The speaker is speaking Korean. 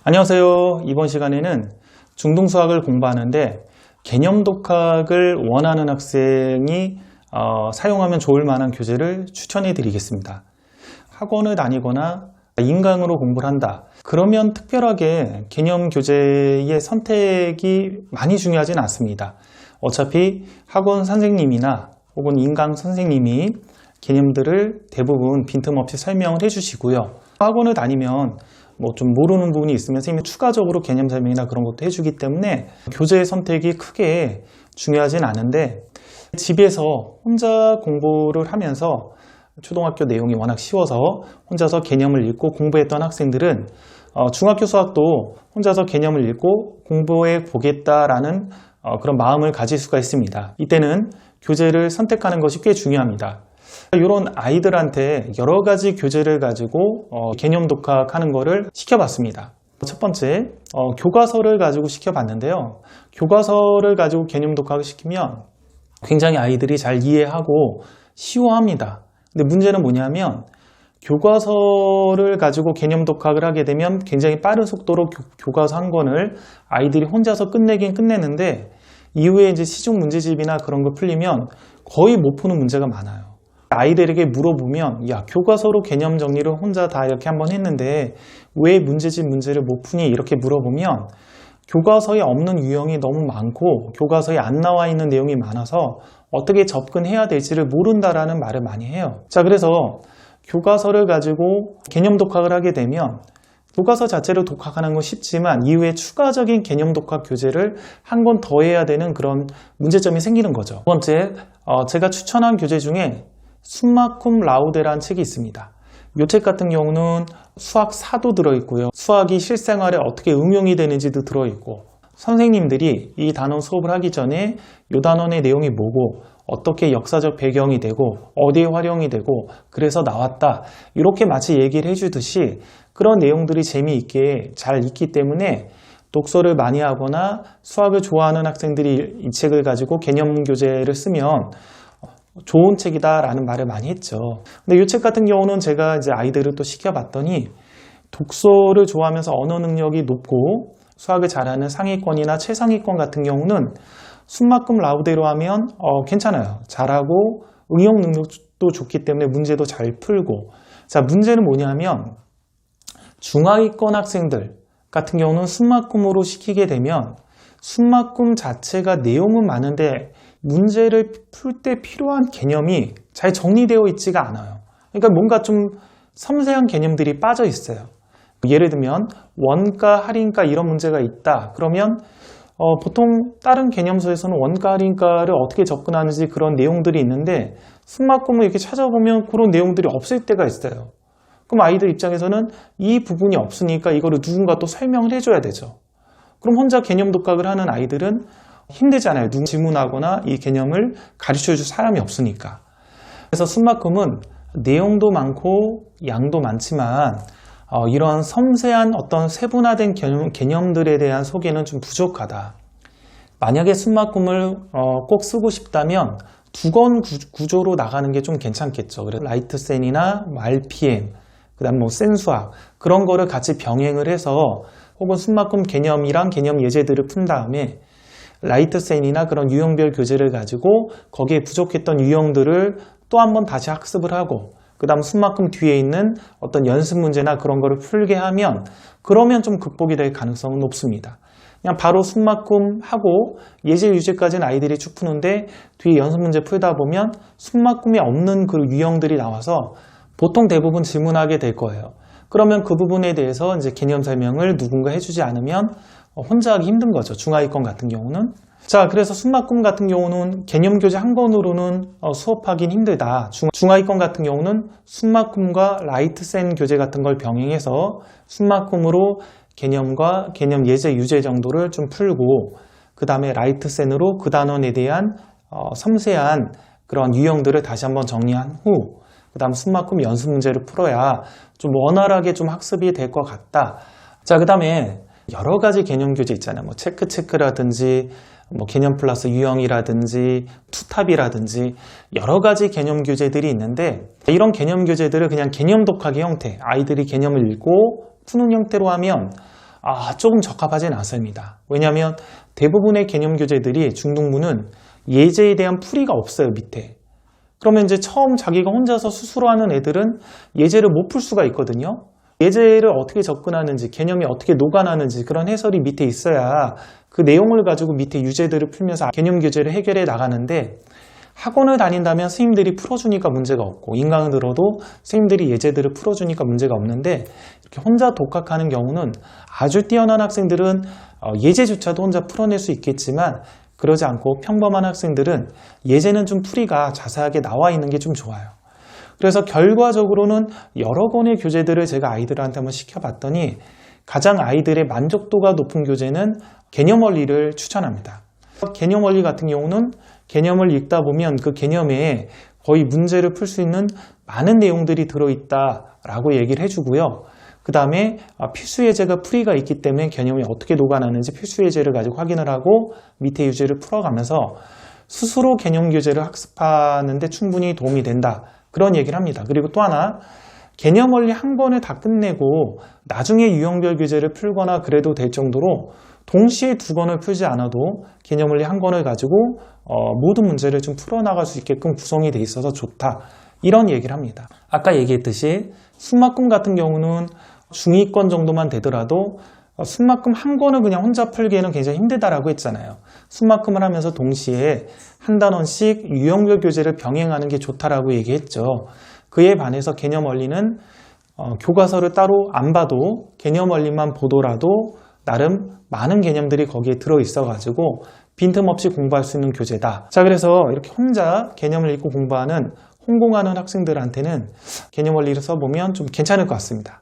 안녕하세요. 이번 시간에는 중등수학을 공부하는데 개념 독학을 원하는 학생이 사용하면 좋을 만한 교재를 추천해 드리겠습니다. 학원을 다니거나 인강으로 공부를 한다. 그러면 특별하게 개념 교재의 선택이 많이 중요하진 않습니다. 어차피 학원 선생님이나 혹은 인강 선생님이 개념들을 대부분 빈틈없이 설명을 해주시고요. 학원을 다니면 좀 모르는 부분이 있으면 선생님이 추가적으로 개념 설명이나 그런 것도 해주기 때문에 교재의 선택이 크게 중요하진 않은데, 집에서 혼자 공부를 하면서 초등학교 내용이 워낙 쉬워서 혼자서 개념을 읽고 공부했던 학생들은 중학교 수학도 혼자서 개념을 읽고 공부해 보겠다라는 그런 마음을 가질 수가 있습니다. 이때는 교재를 선택하는 것이 꽤 중요합니다. 이런 아이들한테 여러 가지 교재를 가지고 개념 독학하는 거를 시켜봤습니다. 첫 번째, 교과서를 가지고 시켜봤는데요. 교과서를 가지고 개념 독학을 시키면 굉장히 아이들이 잘 이해하고 쉬워합니다. 근데 문제는 뭐냐면, 교과서를 가지고 개념 독학을 하게 되면 굉장히 빠른 속도로 교과서 한 권을 아이들이 혼자서 끝내긴 끝내는데, 이후에 이제 시중 문제집이나 그런 거 풀리면 거의 못 푸는 문제가 많아요. 아이들에게 물어보면, 야, 교과서로 개념 정리를 혼자 다 이렇게 한번 했는데 왜 문제집 문제를 못 푸니? 이렇게 물어보면 교과서에 없는 유형이 너무 많고 교과서에 안 나와 있는 내용이 많아서 어떻게 접근해야 될지를 모른다라는 말을 많이 해요. 자, 그래서 교과서를 가지고 개념 독학을 하게 되면 교과서 자체를 독학하는 건 쉽지만 이후에 추가적인 개념 독학 교재를 한 권 더 해야 되는 그런 문제점이 생기는 거죠. 두 번째, 제가 추천한 교재 중에 숨마쿰 라우데라는 책이 있습니다. 이 책 같은 경우는 수학사도 들어있고요. 수학이 실생활에 어떻게 응용이 되는지도 들어있고, 선생님들이 이 단원 수업을 하기 전에 이 단원의 내용이 뭐고 어떻게 역사적 배경이 되고 어디에 활용이 되고 그래서 나왔다, 이렇게 마치 얘기를 해주듯이 그런 내용들이 재미있게 잘 있기 때문에 독서를 많이 하거나 수학을 좋아하는 학생들이 이 책을 가지고 개념 교재를 쓰면 좋은 책이다 라는 말을 많이 했죠. 근데 이 책 같은 경우는 제가 이제 아이들을 또 시켜봤더니 독서를 좋아하면서 언어 능력이 높고 수학을 잘하는 상위권이나 최상위권 같은 경우는 숨마쿰 라우데로 하면 괜찮아요. 잘하고 응용 능력도 좋기 때문에 문제도 잘 풀고. 자, 문제는 뭐냐면 중하위권 학생들 같은 경우는 숨마쿰으로 시키게 되면 숨마쿰 자체가 내용은 많은데 문제를 풀 때 필요한 개념이 잘 정리되어 있지가 않아요. 그러니까 뭔가 좀 섬세한 개념들이 빠져 있어요. 예를 들면 원가, 할인가 이런 문제가 있다. 그러면 보통 다른 개념서에서는 원가, 할인가를 어떻게 접근하는지 그런 내용들이 있는데 숨마쿰을 이렇게 찾아보면 그런 내용들이 없을 때가 있어요. 그럼 아이들 입장에서는 이 부분이 없으니까 이거를 누군가 또 설명을 해줘야 되죠. 그럼 혼자 개념 독학을 하는 아이들은 힘들잖아요. 누구 질문하거나 이 개념을 가르쳐줄 사람이 없으니까. 그래서 숨마쿰은 내용도 많고 양도 많지만 이런 섬세한 어떤 세분화된 개념들에 대한 소개는 좀 부족하다. 만약에 숨마쿰을 꼭 쓰고 싶다면 두 권 구조로 나가는 게 좀 괜찮겠죠. 그래서 라이트센이나 RPM, 그 다음 센수학 그런 거를 같이 병행을 해서 혹은 숨마쿰 개념이랑 개념 예제들을 푼 다음에 라이트센이나 그런 유형별 교재를 가지고 거기에 부족했던 유형들을 또 한번 다시 학습을 하고, 그 다음 숨마쿰 뒤에 있는 어떤 연습 문제나 그런 거를 풀게 하면 그러면 좀 극복이 될 가능성은 높습니다. 그냥 바로 숨마쿰 하고 예제 유제까지는 아이들이 쭉 푸는데 뒤에 연습 문제 풀다 보면 숨마쿰이 없는 그 유형들이 나와서 보통 대부분 질문하게 될 거예요. 그러면 그 부분에 대해서 이제 개념 설명을 누군가 해주지 않으면 혼자 하기 힘든 거죠. 중하위권 같은 경우는. 자, 그래서 숨마쿰 같은 경우는 개념 교재 한 권으로는 수업하긴 힘들다. 중하위권 같은 경우는 숨마쿰과 라이트센 교재 같은 걸 병행해서 숨마쿰으로 개념과 개념 예제 유제 정도를 좀 풀고, 그 다음에 라이트센으로 그 단원에 대한 섬세한 그런 유형들을 다시 한번 정리한 후, 그 다음 숨마쿰 연습 문제를 풀어야 좀 원활하게 좀 학습이 될 것 같다. 자, 그 다음에 여러 가지 개념 교재 있잖아요. 체크라든지 개념 플러스 유형이라든지 투탑이라든지 여러 가지 개념 교재들이 있는데, 이런 개념 교재들을 그냥 개념 독학의 형태, 아이들이 개념을 읽고 푸는 형태로 하면 조금 적합하진 않습니다. 왜냐하면 대부분의 개념 교재들이 중등부는 예제에 대한 풀이가 없어요, 밑에. 그러면 이제 처음 자기가 혼자서 스스로 하는 애들은 예제를 못 풀 수가 있거든요. 예제를 어떻게 접근하는지, 개념이 어떻게 녹아나는지 그런 해설이 밑에 있어야 그 내용을 가지고 밑에 유제들을 풀면서 개념 교재를 해결해 나가는데, 학원을 다닌다면 선생님들이 풀어주니까 문제가 없고, 인강을 들어도 선생님들이 예제들을 풀어주니까 문제가 없는데, 이렇게 혼자 독학하는 경우는 아주 뛰어난 학생들은 예제조차도 혼자 풀어낼 수 있겠지만, 그러지 않고 평범한 학생들은 예제는 좀 풀이가 자세하게 나와 있는 게 좀 좋아요. 그래서 결과적으로는 여러 권의 교재들을 제가 아이들한테 한번 시켜봤더니 가장 아이들의 만족도가 높은 교재는 개념 원리를 추천합니다. 개념 원리 같은 경우는 개념을 읽다 보면 그 개념에 거의 문제를 풀 수 있는 많은 내용들이 들어있다라고 얘기를 해주고요. 그 다음에 필수 예제가 풀이가 있기 때문에 개념이 어떻게 녹아나는지 필수 예제를 가지고 확인을 하고 밑에 유제를 풀어가면서 스스로 개념 교재를 학습하는 데 충분히 도움이 된다. 그런 얘기를 합니다. 그리고 또 하나, 개념 원리 한 권을 다 끝내고 나중에 유형별 교재를 풀거나 그래도 될 정도로 동시에 두 권을 풀지 않아도 개념 원리 한 권을 가지고 모든 문제를 좀 풀어나갈 수 있게끔 구성이 돼 있어서 좋다. 이런 얘기를 합니다. 아까 얘기했듯이 순막금 같은 경우는 중2권 정도만 되더라도 순막금 한 권을 그냥 혼자 풀기에는 굉장히 힘들다라고 했잖아요. 순막금을 하면서 동시에 한 단원씩 유형별 교재를 병행하는 게 좋다라고 얘기했죠. 그에 반해서 개념 원리는 교과서를 따로 안 봐도 개념 원리만 보더라도 나름 많은 개념들이 거기에 들어있어가지고 빈틈없이 공부할 수 있는 교재다. 자, 그래서 이렇게 혼자 개념을 읽고 공부하는, 혼공하는 학생들한테는 개념 원리를 써보면 좀 괜찮을 것 같습니다.